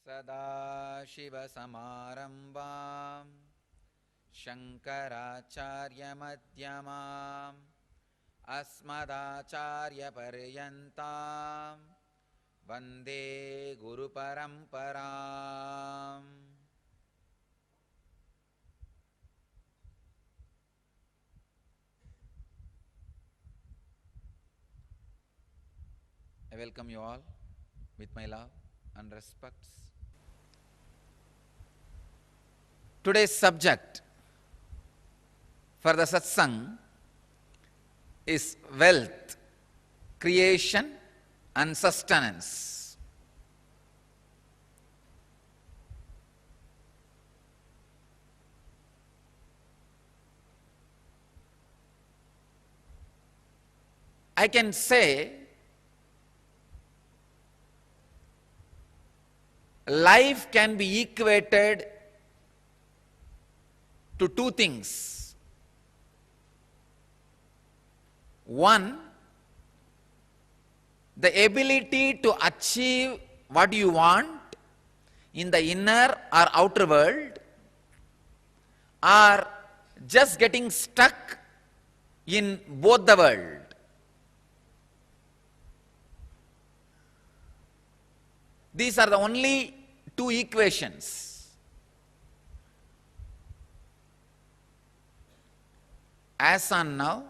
सदाशिवसमारम्भां शङ्कराचार्यमध्यमाम् अस्मदाचार्यपर्यन्तां वन्दे गुरुपरम्पराम्. I welcome you all with my love and respects. Today's subject for the satsang is wealth, creation and sustenance. I can say life can be equated to two things. One, the ability to achieve what you want in the inner or outer world, or just getting stuck in both the world. These are the only two equations. As on now,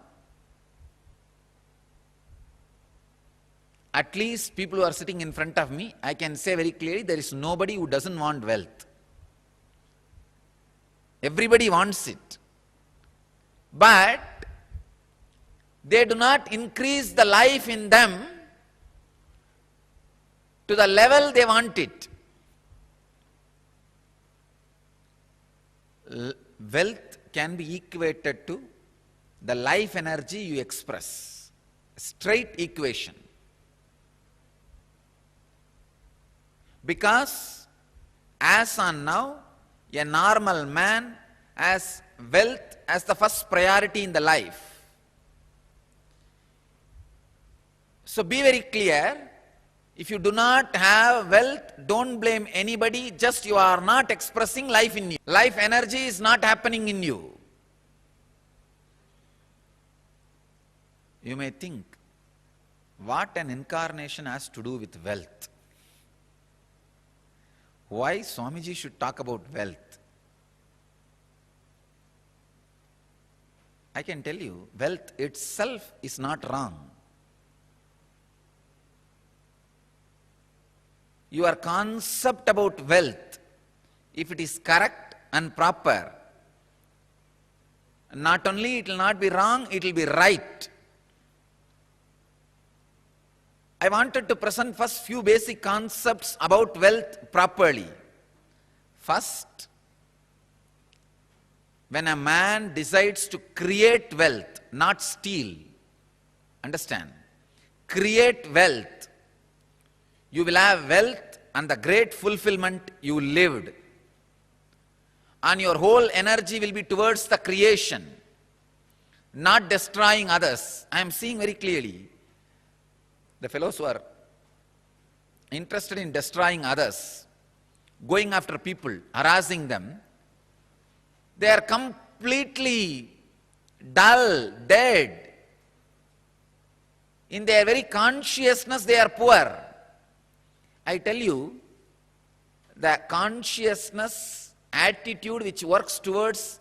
at least people who are sitting in front of me, I can say very clearly there is nobody who doesn't want wealth. Everybody wants it. But they do not increase the life in them to the level they want it. Wealth can be equated to the life energy you express. Straight equation. Because as on now, a normal man has wealth as the first priority in the life. So be very clear. If you do not have wealth, don't blame anybody, just you are not expressing life in you. Life energy is not happening in you. You may think, what an incarnation has to do with wealth? Why Swamiji should talk about wealth? I can tell you, wealth itself is not wrong. Your concept about wealth, if it is correct and proper, not only it will not be wrong, it will be right. I wanted to present first few basic concepts about wealth properly. First, when a man decides to create wealth, not steal, understand, create wealth, you will have wealth and the great fulfillment you lived. And your whole energy will be towards the creation, not destroying others. I am seeing very clearly the fellows who are interested in destroying others, going after people, harassing them, they are completely dull, dead. In their very consciousness, they are poor. I tell you, the consciousness attitude which works towards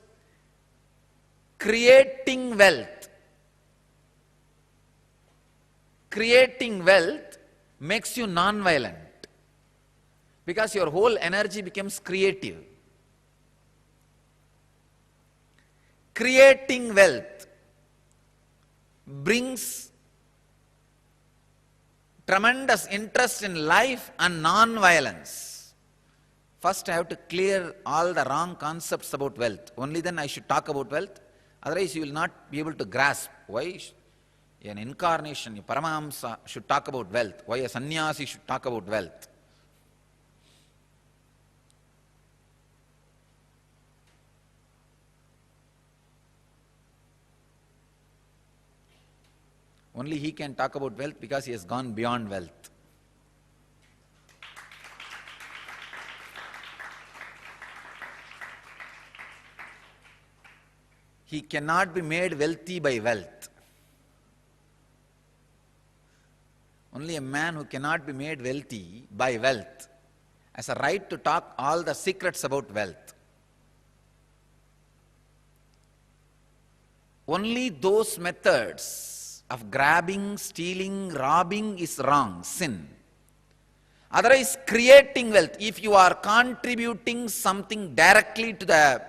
creating wealth makes you non-violent, because your whole energy becomes creative. Creating wealth brings tremendous interest in life and non-violence. First I have to clear all the wrong concepts about wealth. Only then I should talk about wealth. Otherwise you will not be able to grasp why an incarnation, a Paramahamsa should talk about wealth, why a sannyasi should talk about wealth. Only he can talk about wealth because he has gone beyond wealth. he cannot be made wealthy by wealth. Only a man who cannot be made wealthy by wealth has a right to talk all the secrets about wealth. Only those methods of grabbing, stealing, robbing is wrong, sin. Otherwise, creating wealth, if you are contributing something directly to the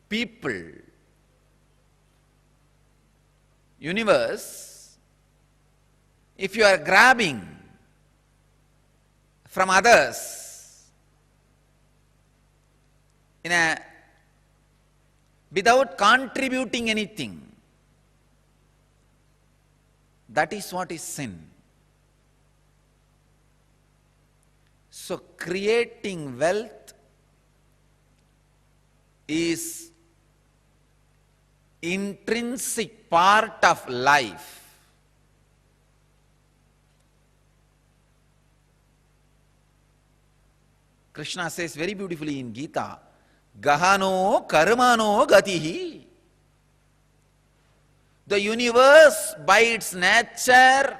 people, universe, if you are grabbing from others without contributing anything, that is what is sin. So creating wealth is intrinsic part of life. Krishna says very beautifully in Gita, Gahano karmano gatihi. The universe by its nature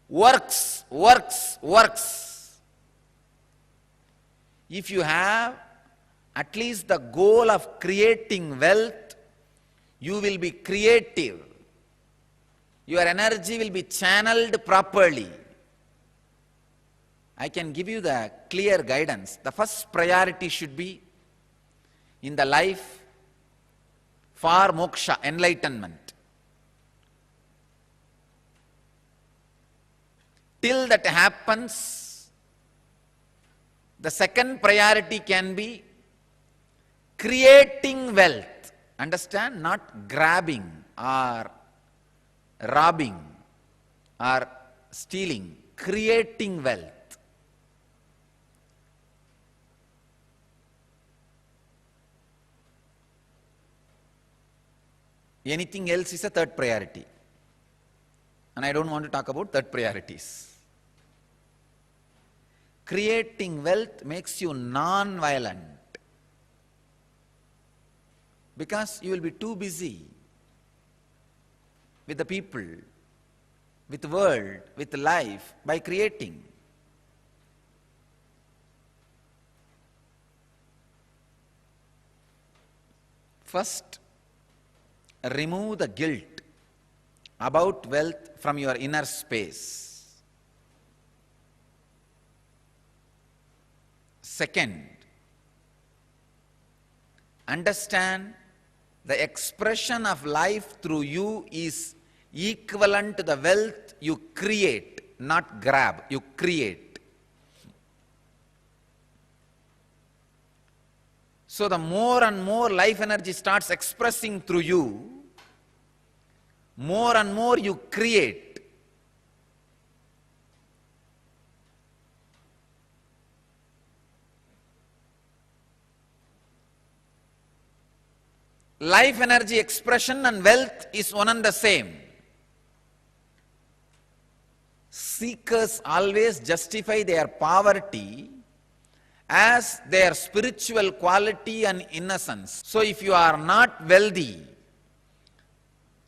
works. If you have at least the goal of creating wealth, you will be creative. Your energy will be channeled properly. I can give you the clear guidance. The first priority should be in the life for moksha, enlightenment. Till that happens, the second priority can be creating wealth. Understand? Not grabbing or robbing or stealing. Creating wealth. Anything else is a third priority. And I don't want to talk about third priorities. Creating wealth makes you non-violent. Because you will be too busy with the people, with the world, with life, by creating. First, remove the guilt about wealth from your inner space. Second, understand the expression of life through you is equivalent to the wealth you create, not grab, you create. So the more and more life energy starts expressing through you, more and more you create. Life energy expression and wealth is one and the same. Seekers always justify their poverty as their spiritual quality and innocence. So if you are not wealthy,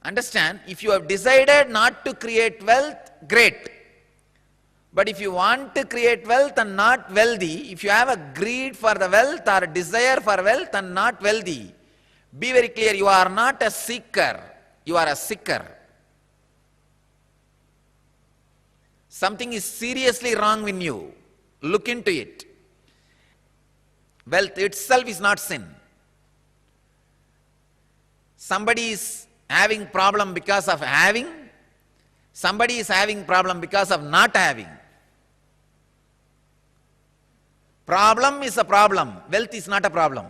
understand, if you have decided not to create wealth, great. But if you want to create wealth and not wealthy, if you have a greed for the wealth or a desire for wealth and not wealthy, be very clear, you are not a seeker, you are a seeker. Something is seriously wrong in you. Look into it. Wealth itself is not sin. Somebody is having problem because of having, somebody is having problem because of not having. Problem is a problem, wealth is not a problem.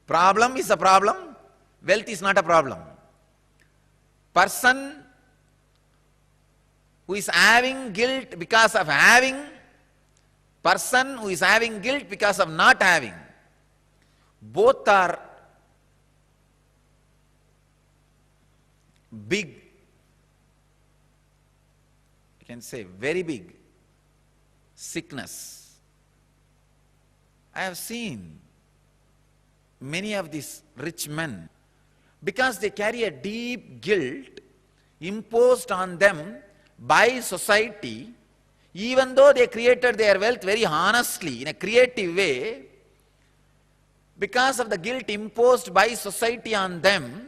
Problem is a problem, wealth is not a problem. Person who is having guilt because of having, person who is having guilt because of not having, both are big, you can say very big sickness. I have seen many of these rich men, because they carry a deep guilt imposed on them by society, even though they created their wealth very honestly, in a creative way, because of the guilt imposed by society on them,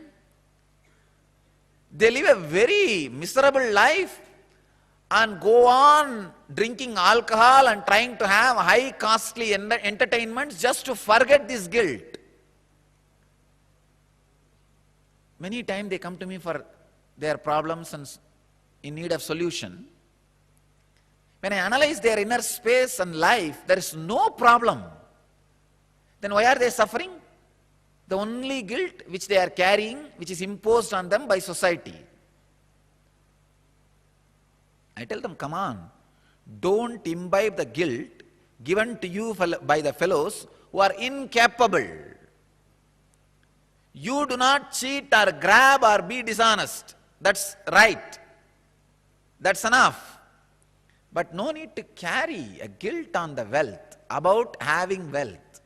they live a very miserable life and go on drinking alcohol and trying to have high costly entertainments just to forget this guilt. Many times they come to me for their problems and in need of solution. When I analyze their inner space and life, there is no problem. Then why are they suffering? The only guilt which they are carrying, which is imposed on them by society. I tell them, come on, don't imbibe the guilt given to you by the fellows who are incapable. You do not cheat or grab or be dishonest. That's right. That's enough. But no need to carry a guilt on the wealth, about having wealth.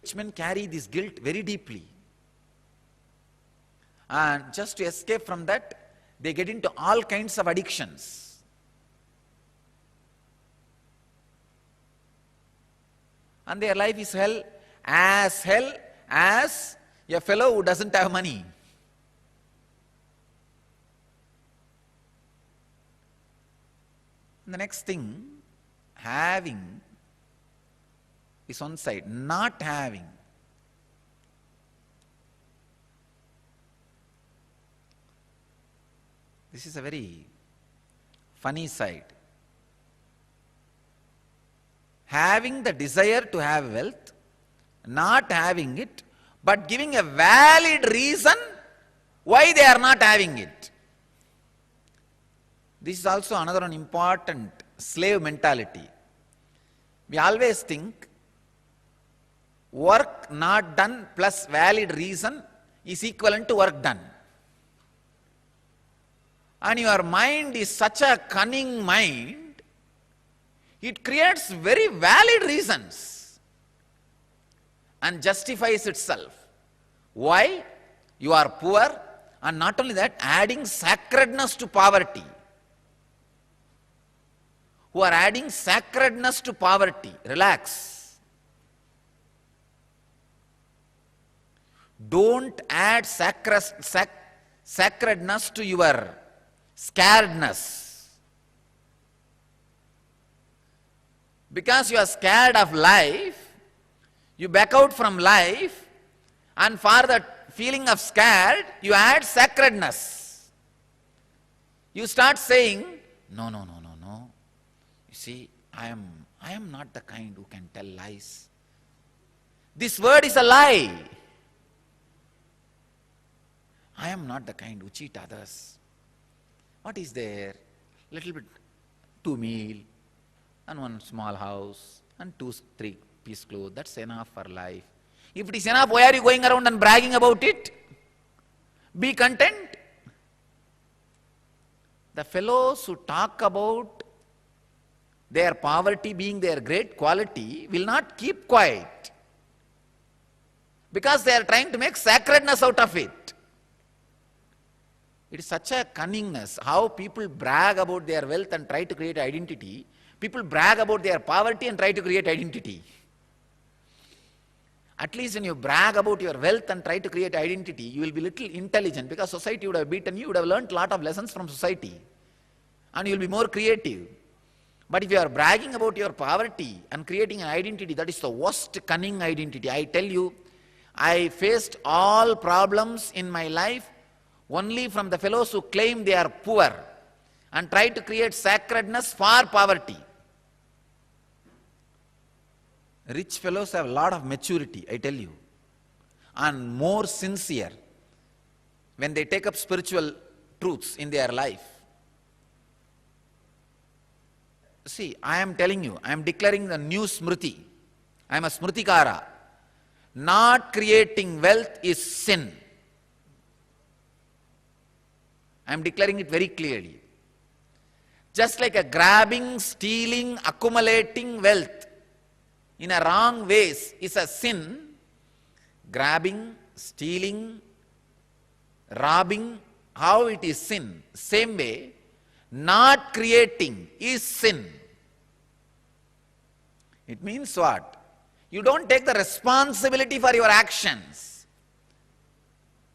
Rich men carry this guilt very deeply. And just to escape from that, they get into all kinds of addictions. And their life is hell as a fellow who doesn't have money. And the next thing, having is one side, not having. This is a very funny side. Having the desire to have wealth, not having it, but giving a valid reason why they are not having it. This is also another important slave mentality. We always think work not done plus valid reason is equivalent to work done. And your mind is such a cunning mind, it creates very valid reasons and justifies itself. Why? You are poor, and not only that, adding sacredness to poverty. Who are adding sacredness to poverty. Relax. Don't add sacredness to your scaredness. Because you are scared of life, you back out from life, and for the feeling of scared, you add sacredness. You start saying, no. You see, I am not the kind who can tell lies. This word is a lie. I am not the kind who cheat others. What is there? Little bit, 2 meals, and 1 small house, and 2, 3 piece clothes. That's enough for life. If it is enough, why are you going around and bragging about it? Be content. The fellows who talk about their poverty being their great quality will not keep quiet, because they are trying to make sacredness out of it. It is such a cunningness, how people brag about their wealth and try to create identity. People brag about their poverty and try to create identity. At least when you brag about your wealth and try to create identity, you will be little intelligent, because society would have beaten you, would have learned a lot of lessons from society, and you will be more creative. But if you are bragging about your poverty and creating an identity, that is the worst cunning identity. I tell you, I faced all problems in my life only from the fellows who claim they are poor and try to create sacredness for poverty. Rich fellows have a lot of maturity, I tell you, and more sincere when they take up spiritual truths in their life. See, I am telling you, I am declaring the new Smriti. I am a Smritikara. Not creating wealth is sin. I am declaring it very clearly. Just like a grabbing, stealing, accumulating wealth in a wrong ways is a sin, grabbing, stealing, robbing, how it is sin. Same way, not creating is sin. It means what? You don't take the responsibility for your actions.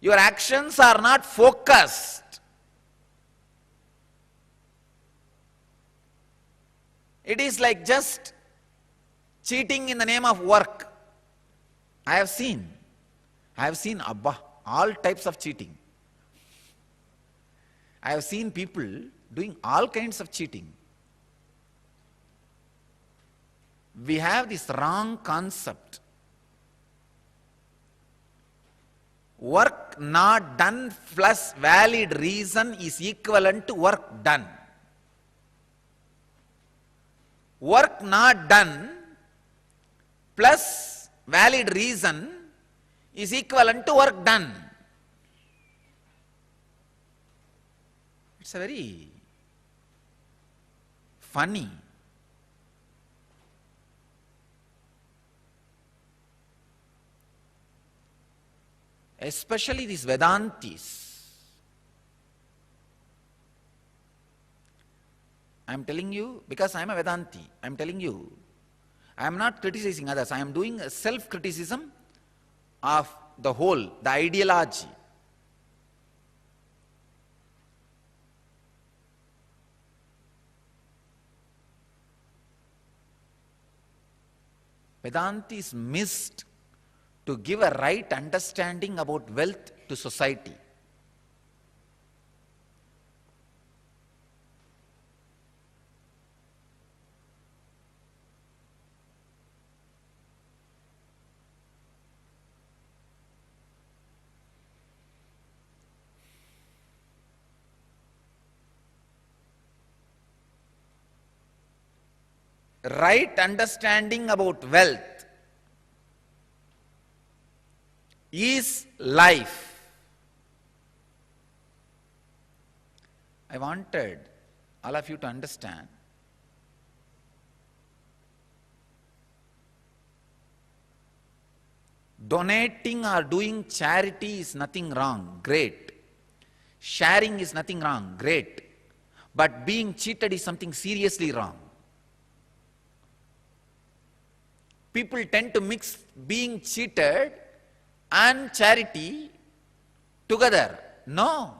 Your actions are not focused. It is like just cheating in the name of work. I have seen all types of cheating. I have seen people doing all kinds of cheating. We have this wrong concept. Work not done plus valid reason is equivalent to work done. Work not done plus valid reason is equivalent to work done. It's a very funny. Especially these Vedantis. I am telling you, because I am a Vedanti, I am telling you, I am not criticizing others, I am doing a self-criticism of the whole, the ideology. Vedantis missed to give a right understanding about wealth to society. Right understanding about wealth is life. I wanted all of you to understand donating or doing charity is nothing wrong, great. Sharing is nothing wrong, great. But being cheated is something seriously wrong. People tend to mix being cheated and charity together. No.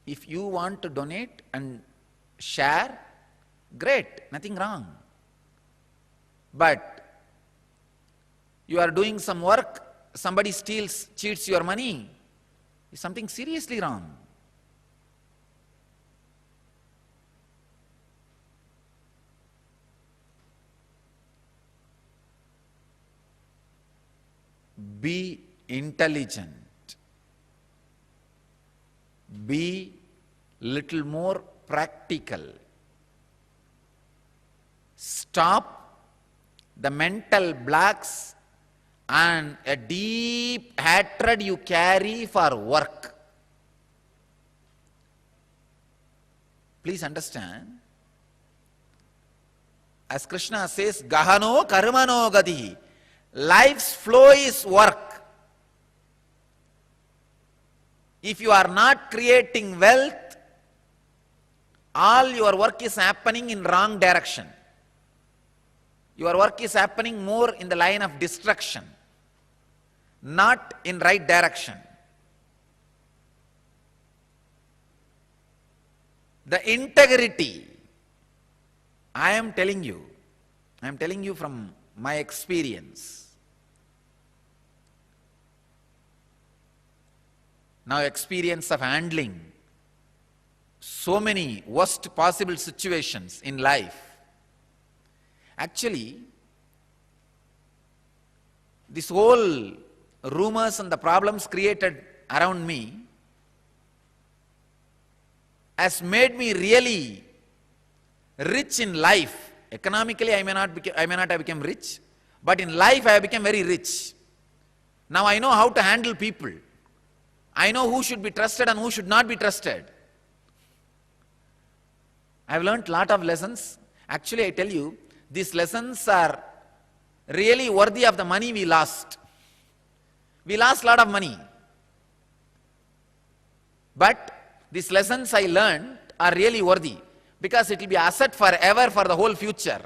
If you want to donate and share, great, nothing wrong. But you are doing some work, somebody cheats your money, is something seriously wrong. Be intelligent. Be little more practical. Stop the mental blocks and a deep hatred you carry for work. Please understand, as Krishna says, Gahano karmano gadihi. Life's flow is work. If you are not creating wealth, all your work is happening in wrong direction. Your work is happening more in the line of destruction, not in right direction. The integrity, I am telling you from my experience. Now experience of handling so many worst possible situations in life. Actually, this whole rumors and the problems created around me has made me really rich in life. Economically, I may not have become rich, but in life I have become very rich. Now I know how to handle people. I know who should be trusted and who should not be trusted. I have learned a lot of lessons. Actually, I tell you, these lessons are really worthy of the money we lost. We lost a lot of money. But these lessons I learned are really worthy because it will be asset forever for the whole future.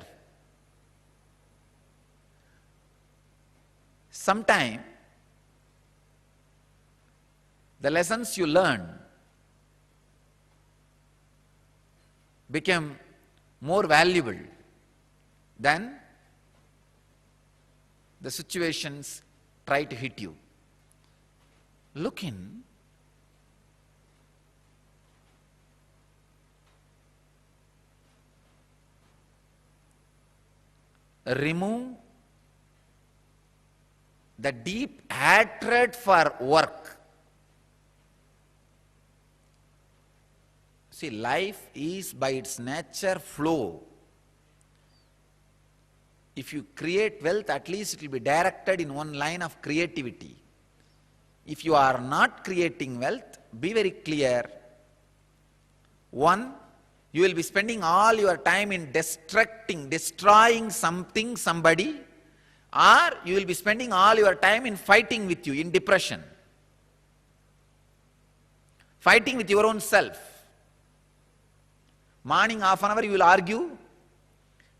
Sometime, the lessons you learn become more valuable than the situations try to hit you. Look in. Remove the deep hatred for work. See, life is by its nature flow. If you create wealth, at least it will be directed in one line of creativity. If you are not creating wealth, be very clear. One, you will be spending all your time in destroying something, somebody, or you will be spending all your time in fighting with you, in depression. Fighting with your own self. Morning half an hour you will argue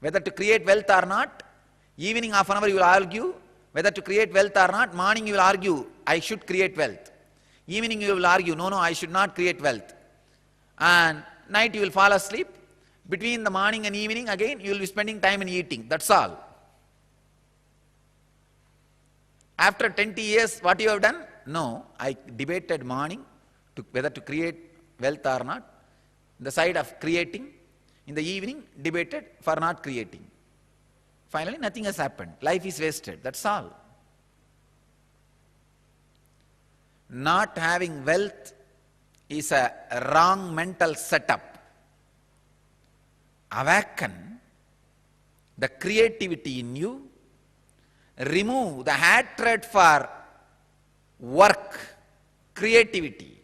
whether to create wealth or not. Evening half an hour you will argue whether to create wealth or not. Morning you will argue, I should create wealth. Evening you will argue, no, I should not create wealth. And night you will fall asleep. Between the morning and evening again you will be spending time in eating. That's all. After 20 years, what you have done? No, I debated morning whether to create wealth or not. The side of creating. In the evening, debated for not creating. Finally, nothing has happened. Life is wasted. That's all. Not having wealth is a wrong mental setup. Awaken the creativity in you. Remove the hatred for work, creativity.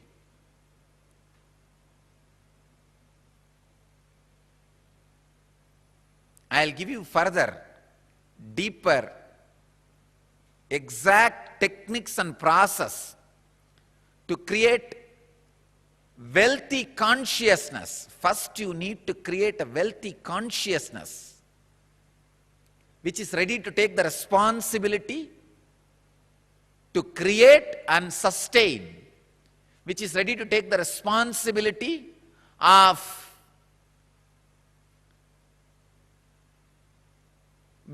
I'll give you further, deeper, exact techniques and process to create wealthy consciousness. First you need to create a wealthy consciousness which is ready to take the responsibility to create and sustain, which is ready to take the responsibility of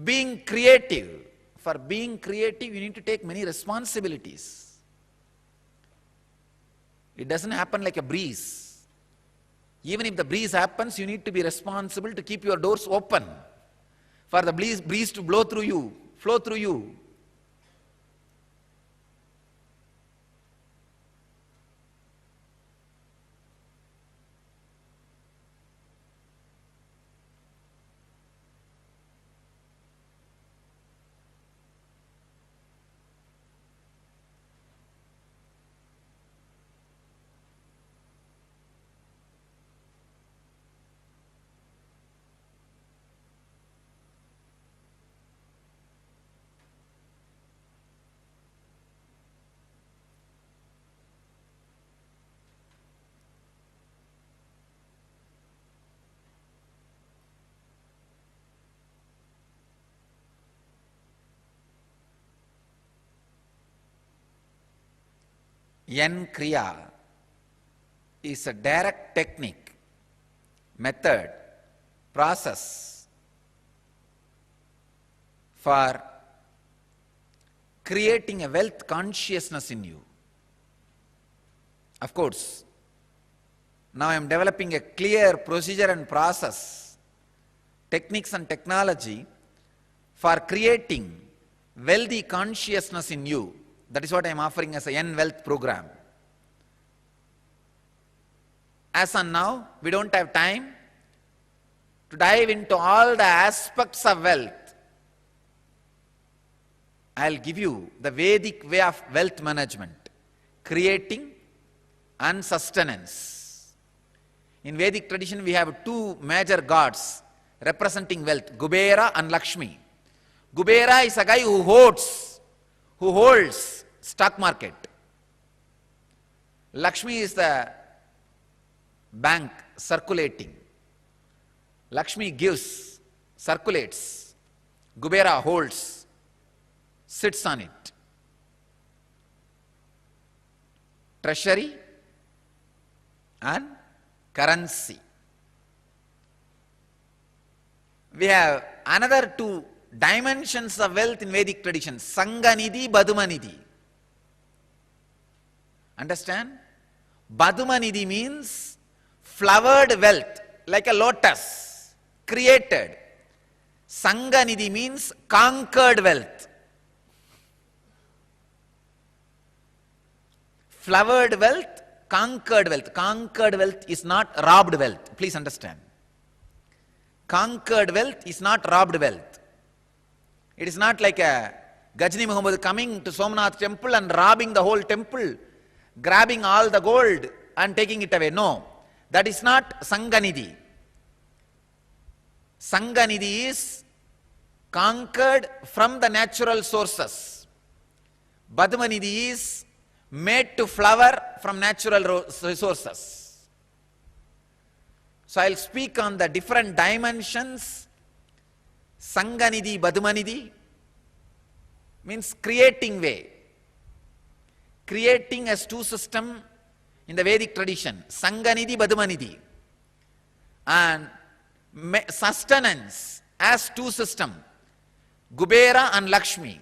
being creative. For being creative, you need to take many responsibilities. It doesn't happen like a breeze. Even if the breeze happens, you need to be responsible to keep your doors open for the breeze to blow through you, flow through you. Yen Kriya is a direct technique, method, process for creating a wealth consciousness in you. Of course, now I am developing a clear procedure and process, techniques and technology for creating wealthy consciousness in you. That is what I am offering as a Yen Wealth program. As on now, we don't have time to dive into all the aspects of wealth. I'll give you the Vedic way of wealth management, creating and sustenance. In Vedic tradition, we have two major gods representing wealth, Kubera and Lakshmi. Kubera is a guy who holds stock market. Lakshmi is the bank circulating. Lakshmi gives, circulates. Kubera holds, sits on it. Treasury and currency. We have another two dimensions of wealth in Vedic tradition, Sanganidhi, Badumanidhi. Understand? Badumanidhi means flowered wealth, like a lotus, created. Sanganidhi means conquered wealth. Flowered wealth, conquered wealth. Conquered wealth is not robbed wealth. Please understand. Conquered wealth is not robbed wealth. It is not like a Gajni Muhammad coming to Somnath temple and robbing the whole temple, grabbing all the gold and taking it away. No, that is not Sanganidhi. Sanganidhi is conquered from the natural sources. Badumanidhi is made to flower from natural resources. So I'll speak on the different dimensions. Sanganidhi, Badumanidhi means creating way. Creating as two system in the Vedic tradition. Sanganidhi, Badumanidhi. And sustenance as two system. Kubera and Lakshmi.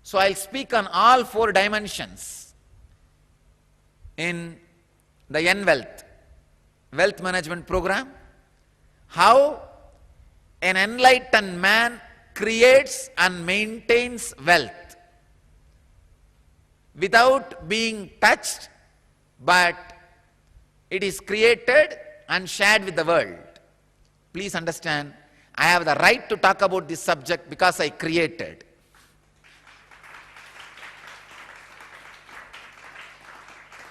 So I'll speak on all four dimensions in the wealth management program. How an enlightened man creates and maintains wealth without being touched, but it is created and shared with the world. Please understand, I have the right to talk about this subject because I created.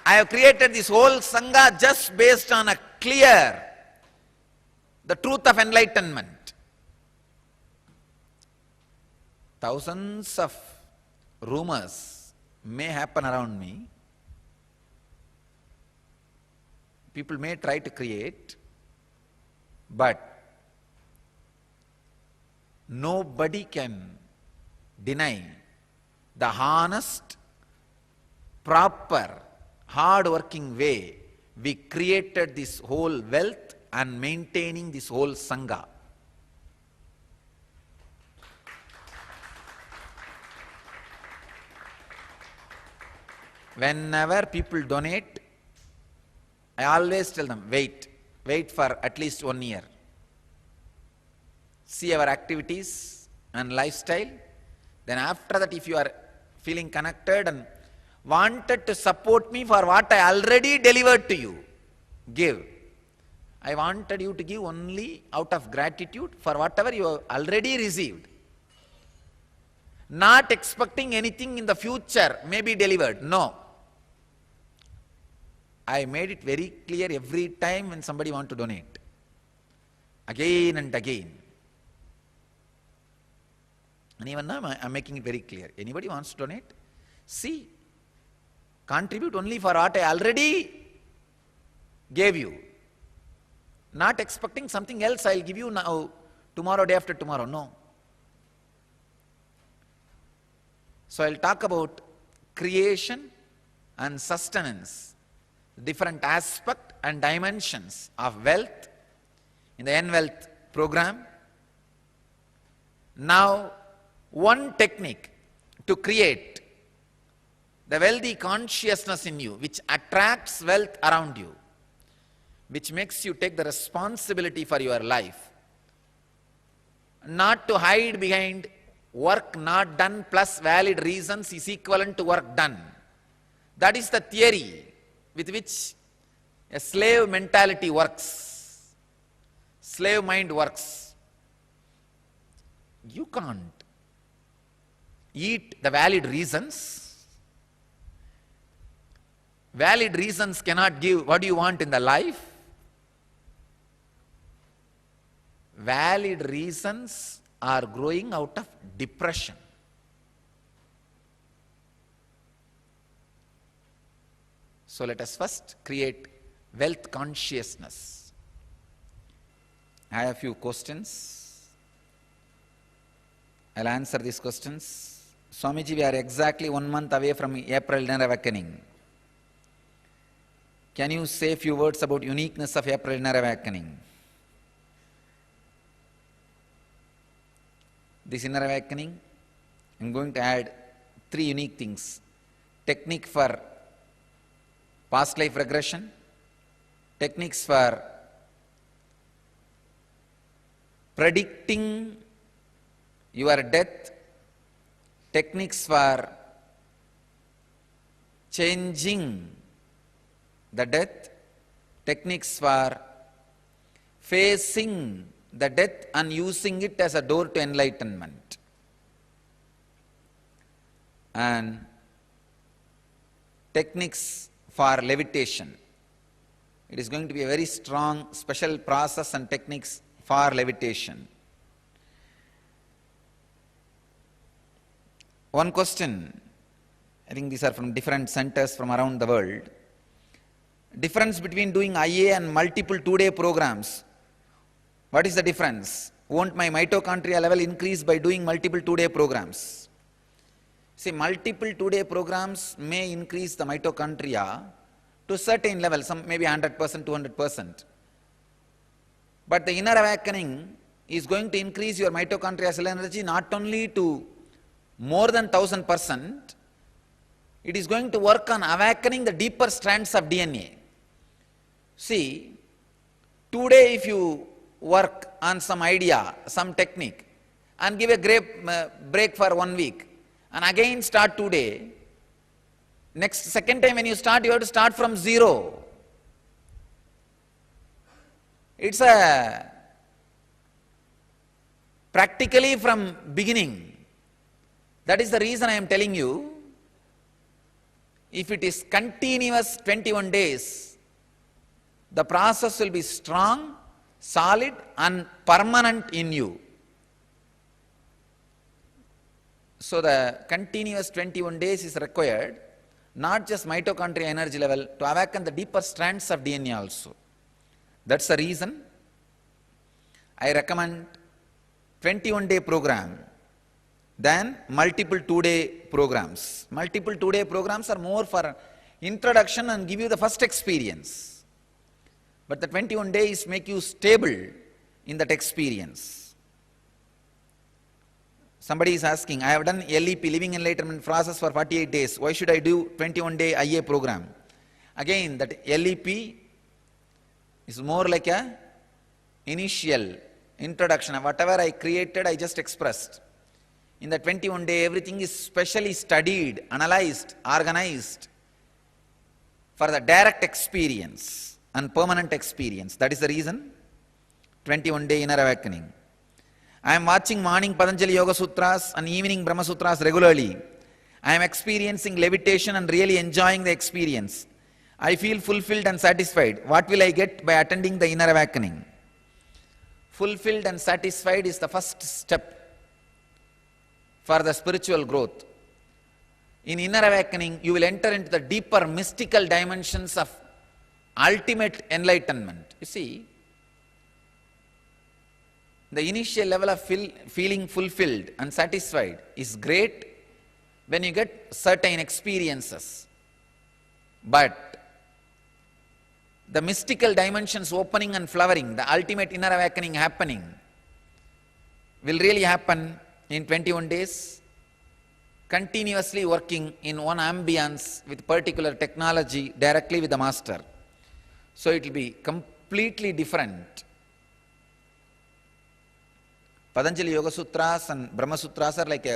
I have created this whole Sangha just based on the truth of enlightenment. Thousands of rumors may happen around me. People may try to create, but nobody can deny the honest, proper, hard-working way we created this whole wealth and maintaining this whole Sangha. Whenever people donate, I always tell them, wait for at least 1 year. See our activities and lifestyle. Then after that, if you are feeling connected and wanted to support me for what I already delivered to you, give. I wanted you to give only out of gratitude for whatever you have already received. Not expecting anything in the future may be delivered. No. I made it very clear every time when somebody wants to donate. Again and again. And even now I am making it very clear. Anybody wants to donate? See, contribute only for what I already gave you. Not expecting something else I'll give you now, tomorrow, day after tomorrow. No. So I'll talk about creation and sustenance, different aspects and dimensions of wealth in the wealth program. Now, one technique to create the wealthy consciousness in you, which attracts wealth around you, which makes you take the responsibility for your life, not to hide behind work not done plus valid reasons is equivalent to work done. That is the theory with which a slave mentality works, slave mind works. You can't eat the valid reasons. Valid reasons cannot give what you want in the life. Valid reasons are growing out of depression. So let us first create wealth consciousness. I have a few questions. I'll answer these questions. Swamiji, we are exactly 1 month away from April Inner Awakening. Can you say a few words about uniqueness of April Inner Awakening? This Inner Awakening, I'm going to add 3 unique things. Technique for past life regression, techniques for predicting your death, techniques for changing the death, techniques for facing the death and using it as a door to enlightenment, and techniques for levitation. It is going to be a very strong special process and techniques for levitation. One question, I think these are from different centers from around the world. Difference between doing IA and multiple 2-day programs. What is the difference? Won't my mitochondria level increase by doing multiple 2-day programs? See, multiple 2-day programs may increase the mitochondria to a certain level, some maybe 100%, 200%. But the inner awakening is going to increase your mitochondrial cell energy not only to more than 1000%, it is going to work on awakening the deeper strands of DNA. See, today if you work on some idea, some technique, and give a break for 1 week, and again start today, next second time when you start, you have to start from zero. It's a practically from beginning. That is the reason I am telling you, if it is continuous 21 days, the process will be strong, solid and permanent in you. So the continuous 21 days is required, not just mitochondria energy level, to awaken the deeper strands of DNA also. That's the reason I recommend 21-day program than multiple 2-day programs. Multiple 2-day programs are more for introduction and give you the first experience. But the 21 days make you stable in that experience. Somebody is asking, I have done LEP, Living Enlightenment process for 48 days. Why should I do 21-day IA program? Again, that LEP is more like a initial introduction. Whatever I created, I just expressed. In the 21-day, everything is specially studied, analyzed, organized for the direct experience and permanent experience. That is the reason 21-day inner awakening. I am watching morning Patanjali Yoga Sutras and evening Brahma Sutras regularly. I am experiencing levitation and really enjoying the experience. I feel fulfilled and satisfied. What will I get by attending the inner awakening? Fulfilled and satisfied is the first step for the spiritual growth. In inner awakening, you will enter into the deeper mystical dimensions of ultimate enlightenment. You see, the initial level of feeling fulfilled and satisfied is great when you get certain experiences. But the mystical dimensions opening and flowering, the ultimate inner awakening happening, will really happen in 21 days, continuously working in one ambience with particular technology directly with the master. So it will be completely different. Patanjali Yoga Sutras and Brahma Sutras are like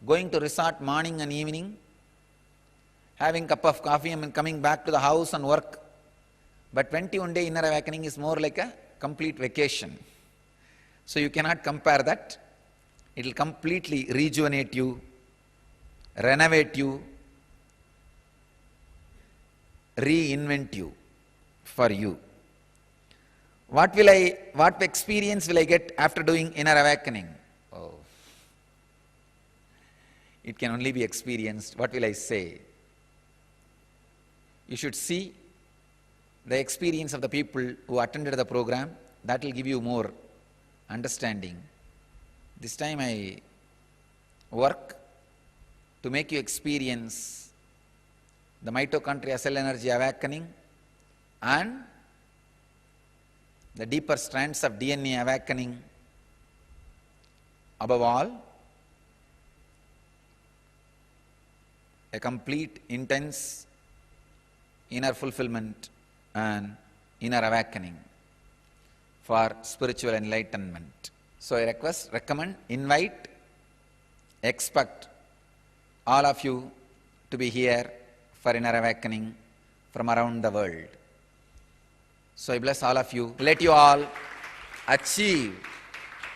going to resort morning and evening, having a cup of coffee and coming back to the house and work. But 21-day inner awakening is more like a complete vacation. So you cannot compare that. It will completely rejuvenate you, renovate you, reinvent you for you. What experience will I get after doing inner awakening? Oh. It can only be experienced. What will I say? You should see the experience of the people who attended the program. That will give you more understanding. This time I work to make you experience the mitochondria cell energy awakening and the deeper strands of DNA awakening. Above all, a complete, intense inner fulfillment and inner awakening for spiritual enlightenment. So I recommend, invite, expect all of you to be here for inner awakening from around the world. So I bless all of you. Let you all achieve,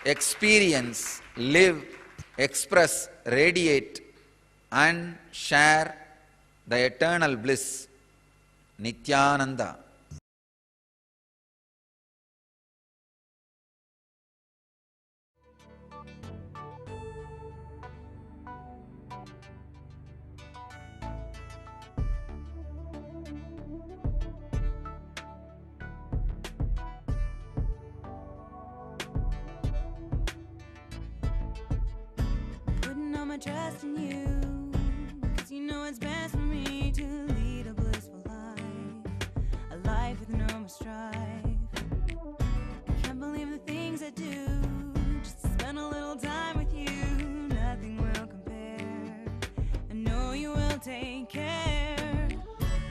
experience, live, express, radiate and share the eternal bliss. Nithyananda. Putting all my trust in you, 'cause you know it's best for me to lead a blissful life, a life with no more strife. Can't believe the things I do, just to spend a little time with you. Nothing will compare, I know you will take care.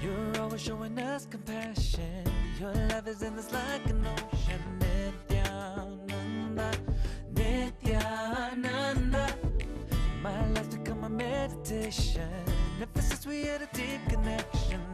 You're always showing us compassion. Your love is endless like an ocean. Nithyananda, Nithyananda. My life's become a meditation. Ever since we had a deep connection.